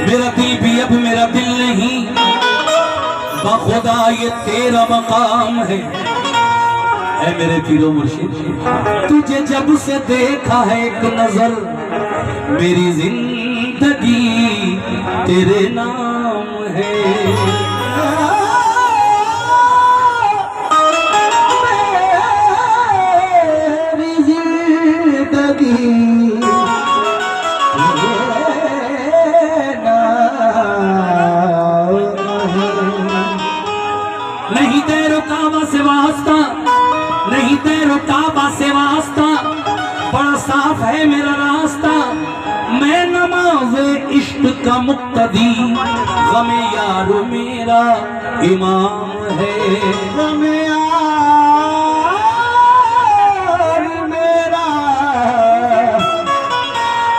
मेरा दिल भी अब मेरा दिल नहीं, बखुदा ये तेरा मकाम है। ऐ मेरे पीरो मुर्शिद, तुझे जब से देखा है एक नजर, मेरी जिंदगी तेरे नाम है। मेरी जिंदगी नहीं तेरो काबा से वास्ता, नहीं तेरो काबा से वास्ता, बड़ा साफ है मेरा रास्ता। मैं नमाज़े इश्क का मुक्तदी, गमे यारो मेरा इमाम है। गमे यार मेरा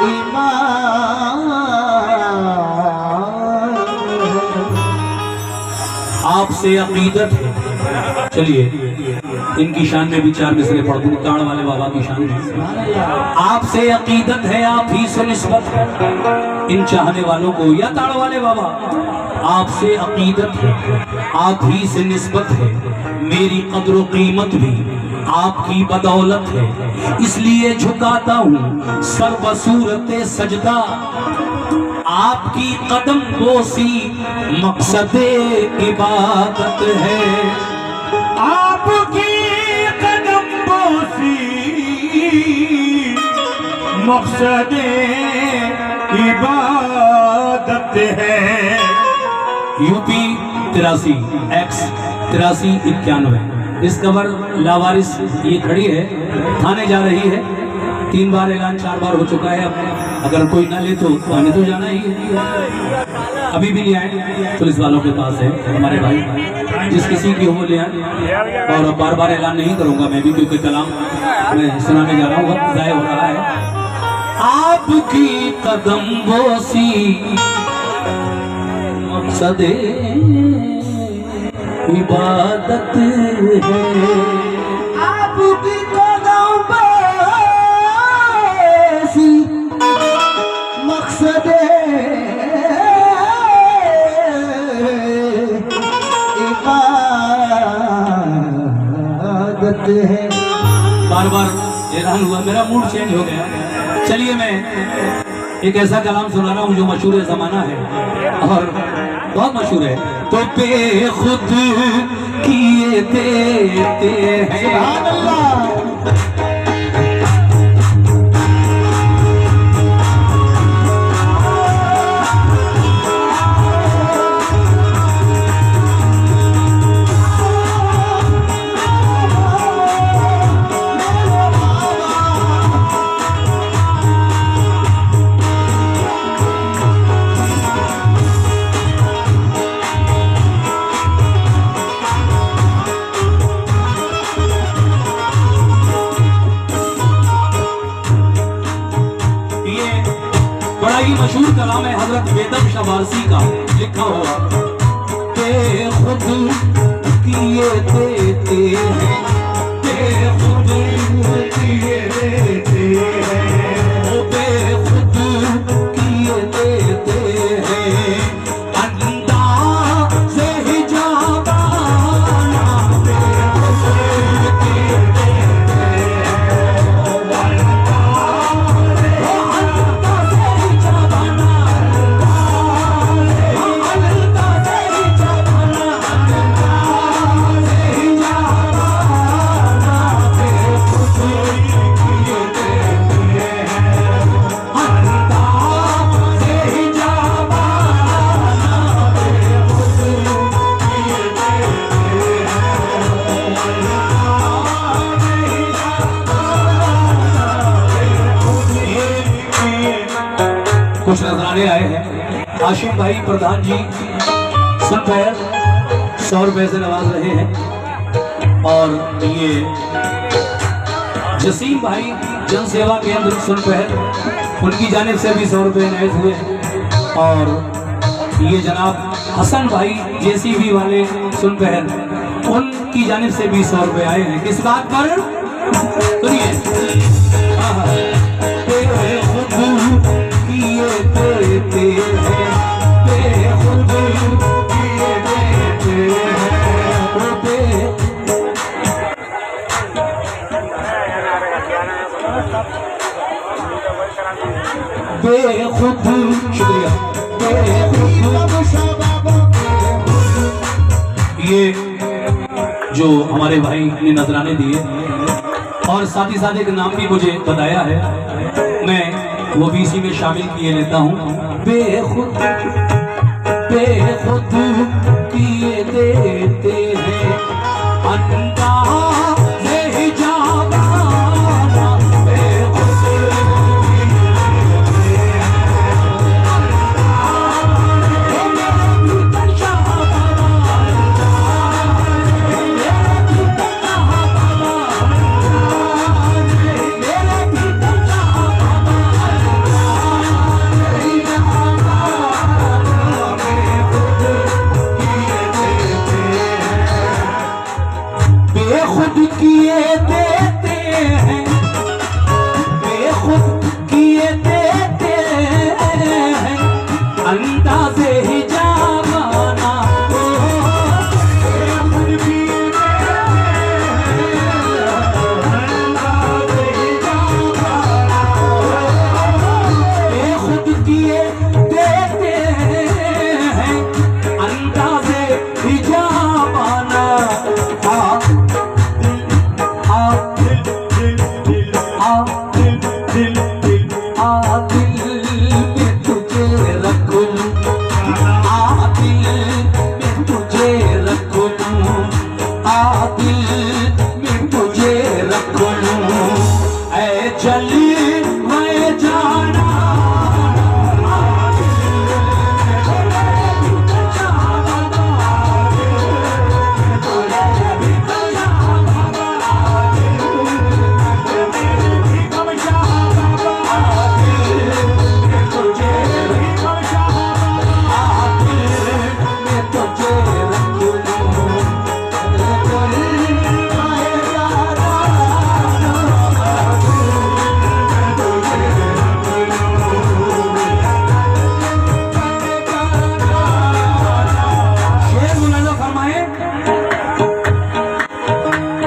इमाम। आपसे अकीदत है, चलिए इनकी शान में भी चार मिसरे पढ़ दूं, ताड़ वाले बाबा की शान में। आपसे अकीदत है, आप ही से निस्बत है, इन चाहने वालों को या ताड़ वाले बाबा, आपसे अकीदत है, आप ही से निस्बत है। मेरी कद्र कीमत भी आपकी बदौलत है, इसलिए झुकाता हूँ सर बसूरत सजदा। आपकी कदम बोसी मकसद इबादत है। आपकी कदम बोसी मकसद इबादत है। यूपी 83 X 8391 डिस्कवर लावारिस ये खड़ी है, थाने जा रही है। 3 बार ऐलान 4 बार हो चुका है। अब अगर कोई ना ले तो थाने तो जाना ही है। अभी भी ले आए पुलिस वालों के पास है हमारे भाई, जिस किसी की हो ले आए। और बार बार ऐलान नहीं करूंगा मैं भी, क्योंकि कलाम मैं सुनाने जा रहा हूँ, वक्त ज़ाया हो रहा है। आपकी कदम बोसी मकसद इबादत है। आपकी कदम बोसी मकसद इबादत है। बार बार हैरान हुआ, मेरा मूड चेंज हो गया। चलिए मैं एक ऐसा कलाम सुना रहा हूँ जो मशहूर ज़माना है और बहुत मशहूर है। तो बेखुद किए देते हैं। सुभान अल्लाह। मशहूर कलाम है हजरत बेदम शबारसी का लिखा हुआ। खुद किए देते हैं, खुद किए देते हैं, खुद किए देते हैं। अंदाज़े हिजाबाना बेखुद किए देते कुछ नजराने आए हैं। आशिम भाई प्रधान जी सुनपैर 100 रुपए से नवाज रहे हैं। और ये जसीम भाई जन सेवा केंद्र सुनपैर, उनकी जानिब से भी 100 रुपए नए हुए हैं। और ये जनाब हसन भाई जेसीबी वाले सुनपैर, उनकी जानिब से भी 100 रुपए आए हैं। किस बात पर सुनिए। बेखुद, शुक्रिया। ये जो हमारे भाई ने नजराने दिए और साथ ही साथ एक नाम भी मुझे बताया है, मैं वो भी इसी में शामिल किए लेता हूँ। बेखुद बेखुद किए देते हैं अंदाज़े हिजाबाना, बेखुद किए देते हैं, बेखुद किए देते हैं अंदाज़े हिजाबाना, बेखुद किए बेखुद किए देते हैं अंदाज़े हिजाबाना।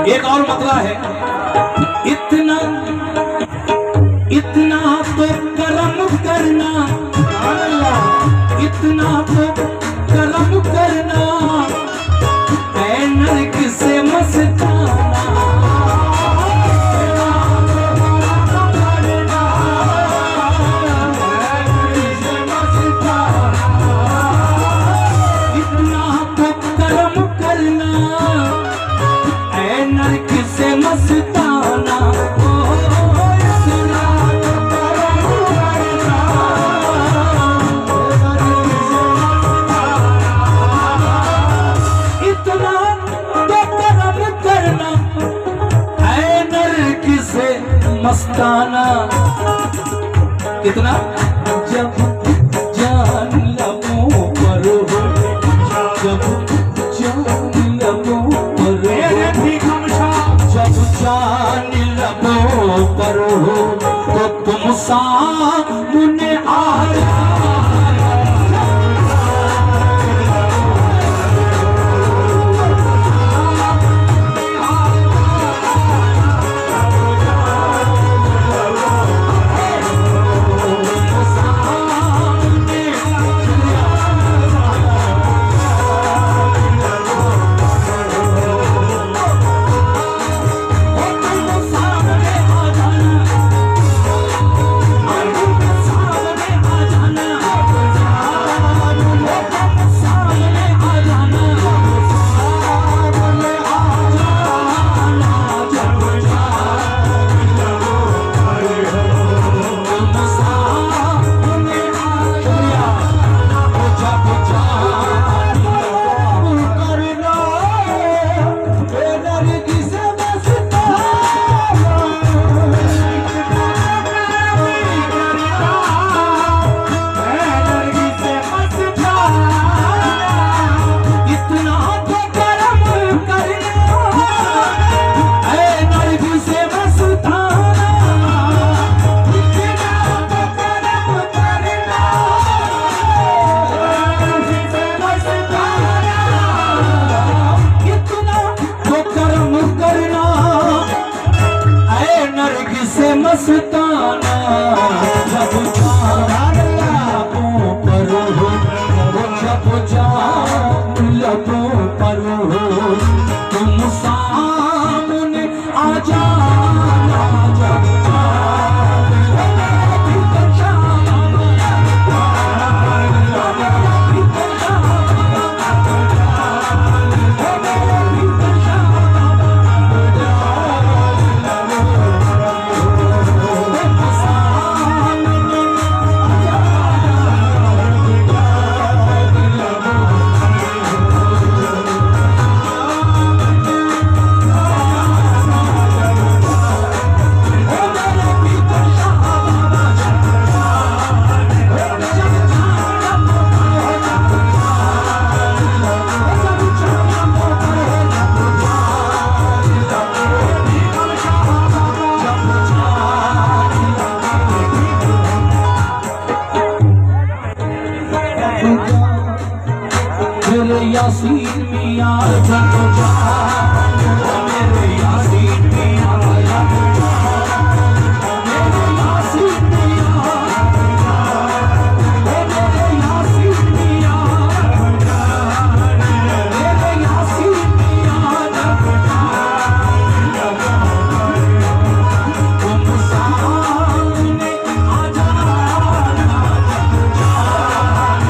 एक और मतला है, इतना इतना तो करम करना, इतना तो करम करना ऐ नरक से मस्ताना, इतना तो करम करना नरक से मस्ताना, इतना तो करम करना है नरक से मस्ताना, कितना जब जान लबों पर हो, जब जान लबों पर हो, जब जान लबों पर हो तो तुम सामने आ मस्ताना जब यासीन मियां जग जान, मेरे यासीन मियां जग जान, मेरे यासीन मियां मेरे यासीन मियां मेरे यासीन मियां जग जान, तुम सामने आ जाना जग जान,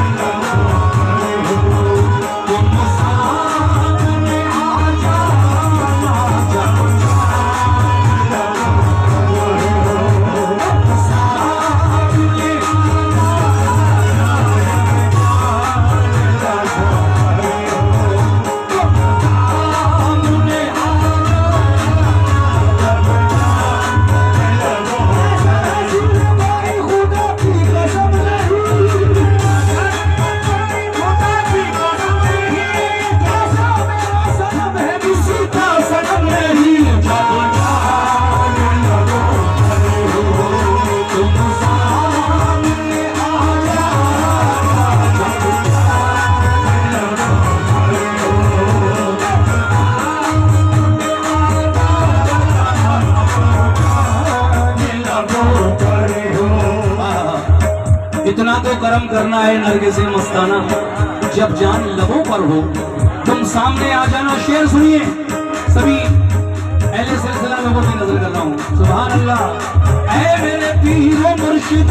तुम सामने आ जाना जग इतना तो कर्म करना है नरगिस मस्ताना, जब जान लबों पर हो तुम सामने आ जाना। शेर सुनिए सभी अहले सिलसिला लोगों की नजर कर रहा हूँ। सुभान अल्लाह। ऐ मेरे पीरो मुर्शिद,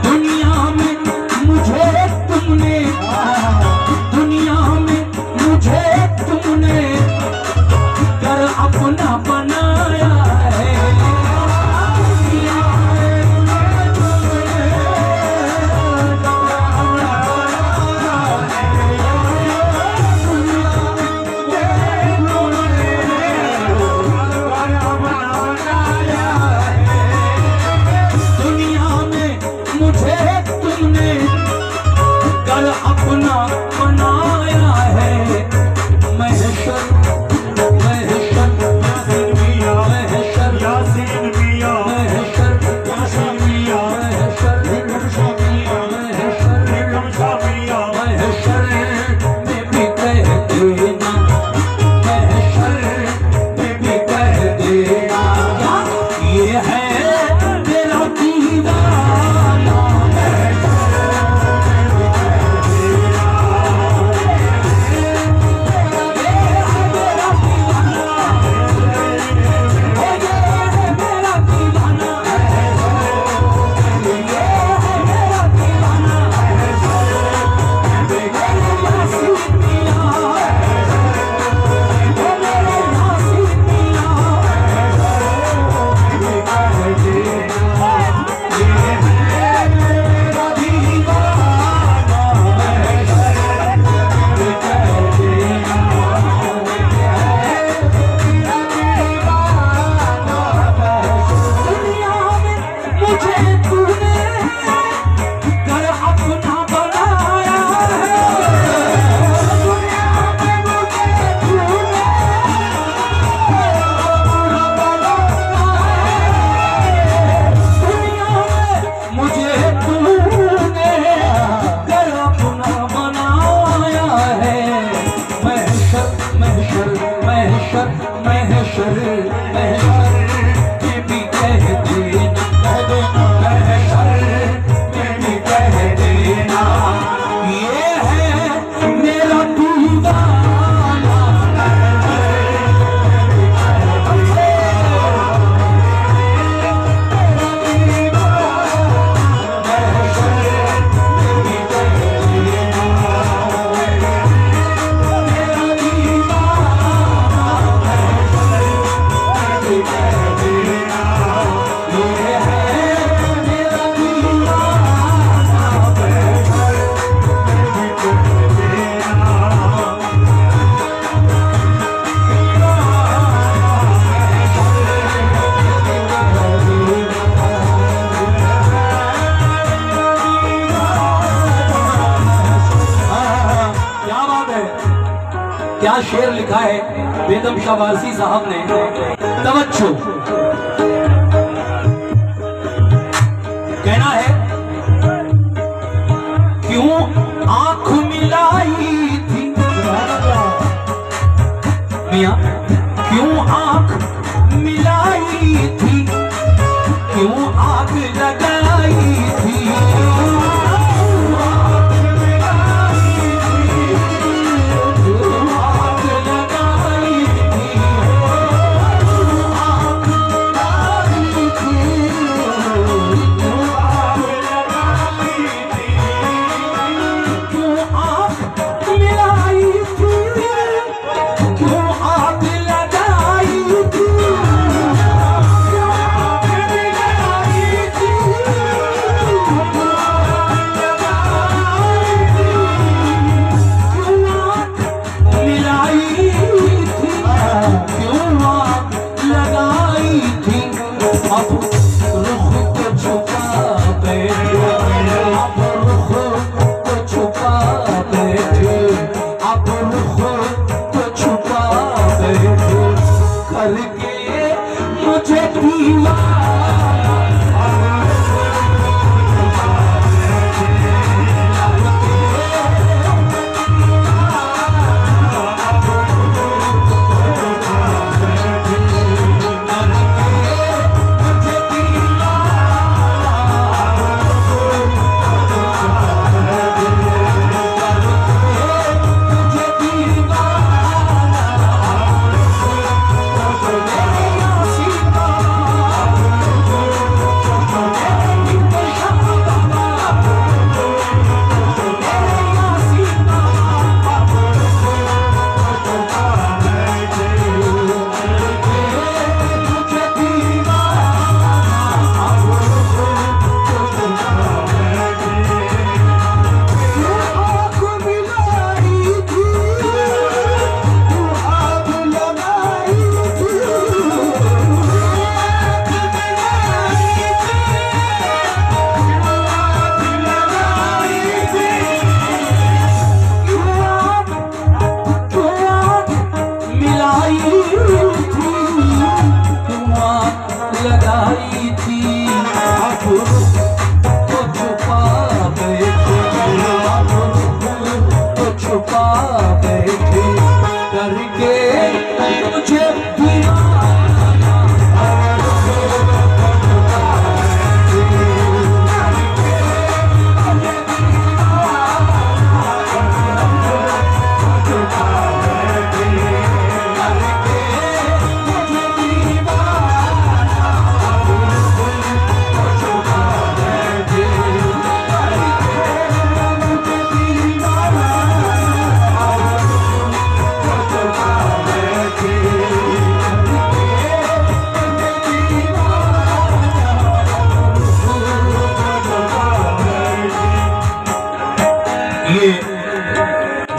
दुनिया में मुझे तुमने, दुनिया में मुझे तुमने कर अपना बनाया है। अपना बनाया है महशर महशर यासीन मियां महशर यासीन मियां महशर यासीन मियां महशर निकमशा मियां महशर निकमशा मियां महशर में भी कह देना, महशर में भी कह देना ये है मेरा दीवाना। क्या शेर लिखा है बेगम शाह वारसी साहब ने, तवज्जो। कहना है क्यों आंख मिलाई मियां क्यों आंख मिलाई थी, क्यों आग लगाई थी,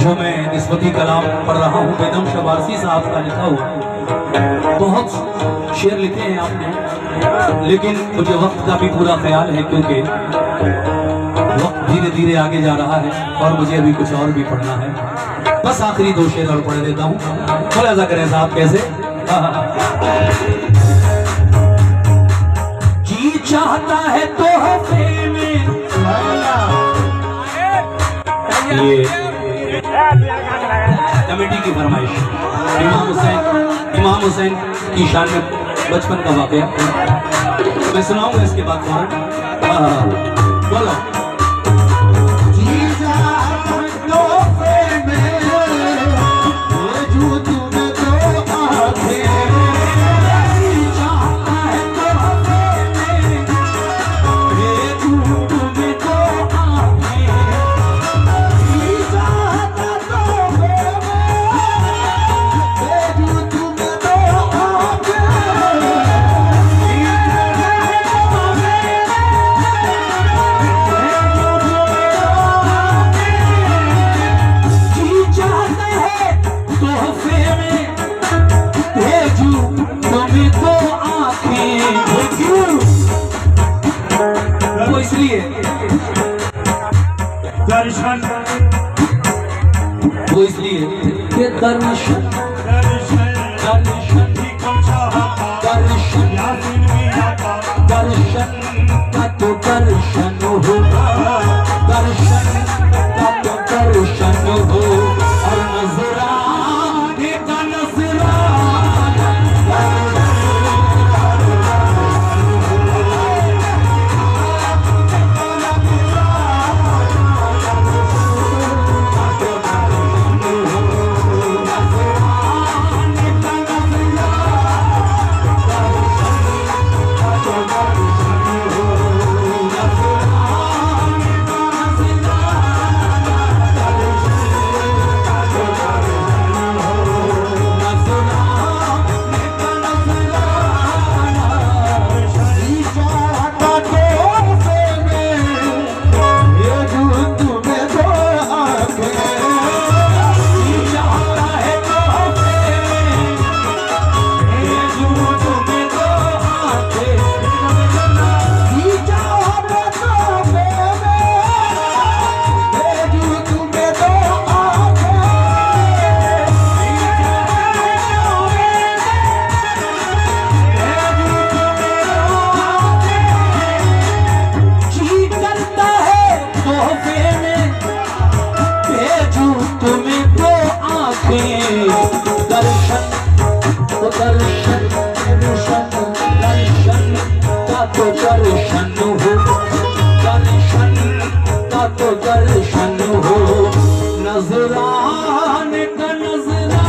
जो मैं निस्बती कलाम पढ़ रहा हूँ बेदम शवारसी साहब का लिखा हुआ। बहुत शेर लिखे हैं आपने, लेकिन मुझे वक्त का भी पूरा ख्याल है क्योंकि वक्त धीरे धीरे आगे जा रहा है और मुझे अभी कुछ और भी पढ़ना है। बस आखिरी 2 शेर और पढ़ देता हूँ, खुलासा करें साहब कैसे। जी चाहता है तोहफे में ये कमेटी की फरमाइश, इमाम हुसैन की शान में बचपन का वाकया मैं सुनाऊंगा इसके बाद बोलो। वो इसलिए कि दर्शन दर्शन दर्शन दर्शन का तो दर्शन हो, दर्शन का तो दर्शन हो, और नजराने का नजराना का तो दर्शन हो, नजराने का नजराना।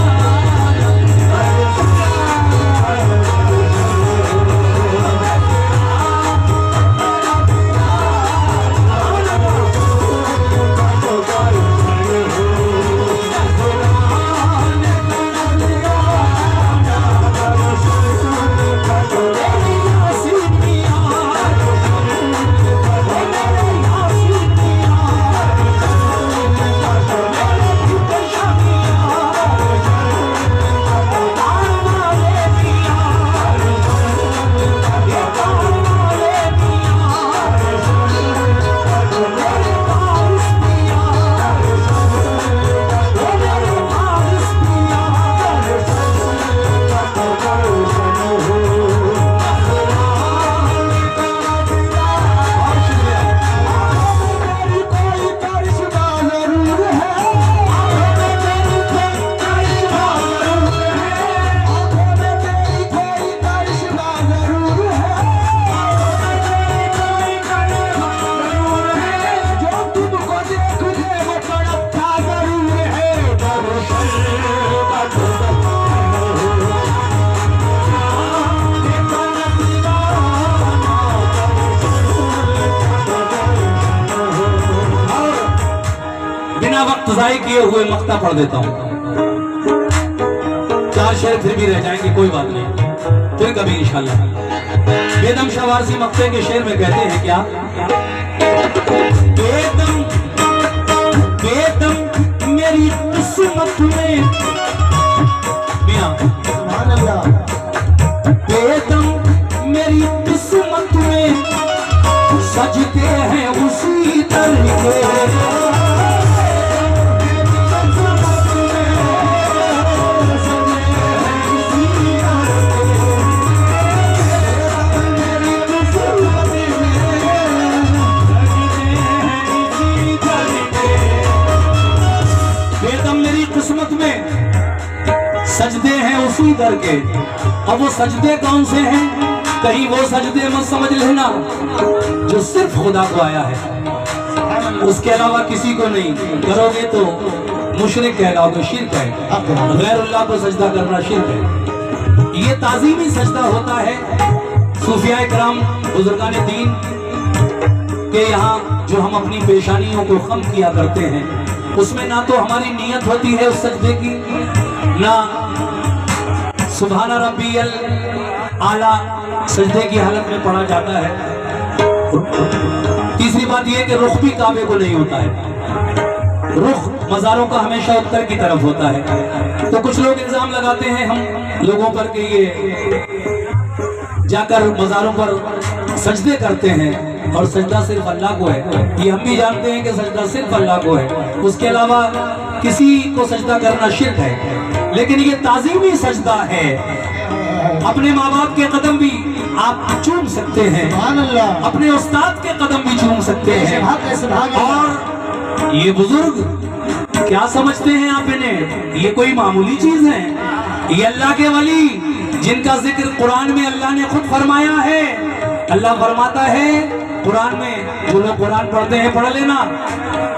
ज़ाय किए हुए मक्ता पढ़ देता हूँ, 4 शेर फिर भी रह जाएंगे, कोई बात नहीं, फिर कभी इंशाल्लाह। बेदम शाह वारसी मक्ते के शेर में कहते हैं क्या? बेदम बेदम मेरी किस्मत में, मियां बेदम मेरी किस्मत में सजते हैं उसी दर के। किस्मत में सजदे हैं उसी दर के। अब वो सजदे कौन से हैं? कहीं वो सजदे मत समझ लेना जो सिर्फ खुदा को आया है, उसके अलावा किसी को नहीं करोगे तो मुशरिक कहलाओगे, शिर्क है। गैरुल्लाह को सजदा करना शिर्क है। ये ताज़ीमी सजदा होता है सूफिया कराम बुजुर्गान दीन के यहाँ जो हम अपनी पेशानियों को खम किया करते हैं, उसमें ना तो हमारी नीयत होती है उस सजदे की, ना सुभाना रब्बियल आला सजदे की हालत में पढ़ा जाता है। तीसरी बात यह कि रुख भी काबे को नहीं होता है, रुख मज़ारों का हमेशा उत्तर की तरफ होता है। तो कुछ लोग इल्जाम लगाते हैं हम लोगों पर कि ये जाकर मज़ारों पर सजदे करते हैं और सजदा सिर्फ अल्लाह को है। ये हम भी जानते हैं कि सजदा सिर्फ अल्लाह को है, उसके अलावा किसी को सजदा करना शिर्क है। लेकिन ये ताज़ीमी सजदा है। अपने माँ बाप के कदम भी आप चूम सकते हैं, अपने उस्ताद के कदम भी चूम सकते हैं। और ये बुजुर्ग क्या समझते हैं आप इन्हें? ये कोई मामूली चीज है? ये अल्लाह के वली जिनका जिक्र कुरान में अल्लाह ने खुद फरमाया है। अल्लाह फरमाता है कुरान में, जो लोग कुरान पढ़ते हैं पढ़ लेना,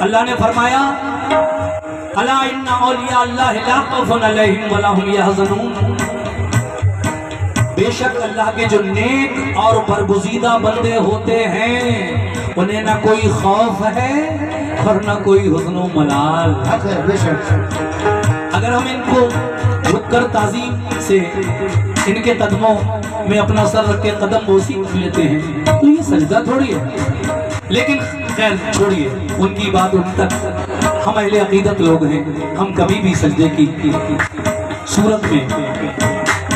अल्लाह ने फरमाया अला इन्ना औलिया अल्लाह ला खौफुन अलैहिम वला हुम यहज़नून। बेशक अल्लाह के जो नेक और बरगुज़ीदा बंदे होते हैं उन्हें ना कोई खौफ है और ना कोई हुज़्न व मलाल। अगर हम इनको रुककर ताज़ीम से इनके कदमों में अपना सर रख के कदम बोसी लेते हैं तो ये सजदा थोड़ी है। लेकिन खैर छोड़िए उनकी बात, उन तक हम अहले अकीदत लोग हैं, हम कभी भी सजदे की सूरत में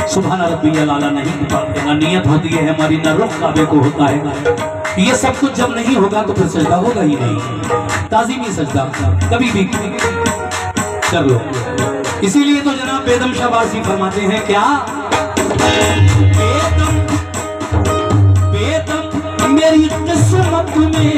सुभान रब्बियल आला नहीं पढ़ते, ना नियत होती है हमारी, ना रुख काबे को होता है। ये सब कुछ जब नहीं होगा तो फिर सजदा होगा ही नहीं। ताज़ीमी सजदा कभी भी कर लो। इसीलिए तो जनाब बेदम शाह वारसी फरमाते हैं क्या? बेदम बेदम मेरी किस्मत में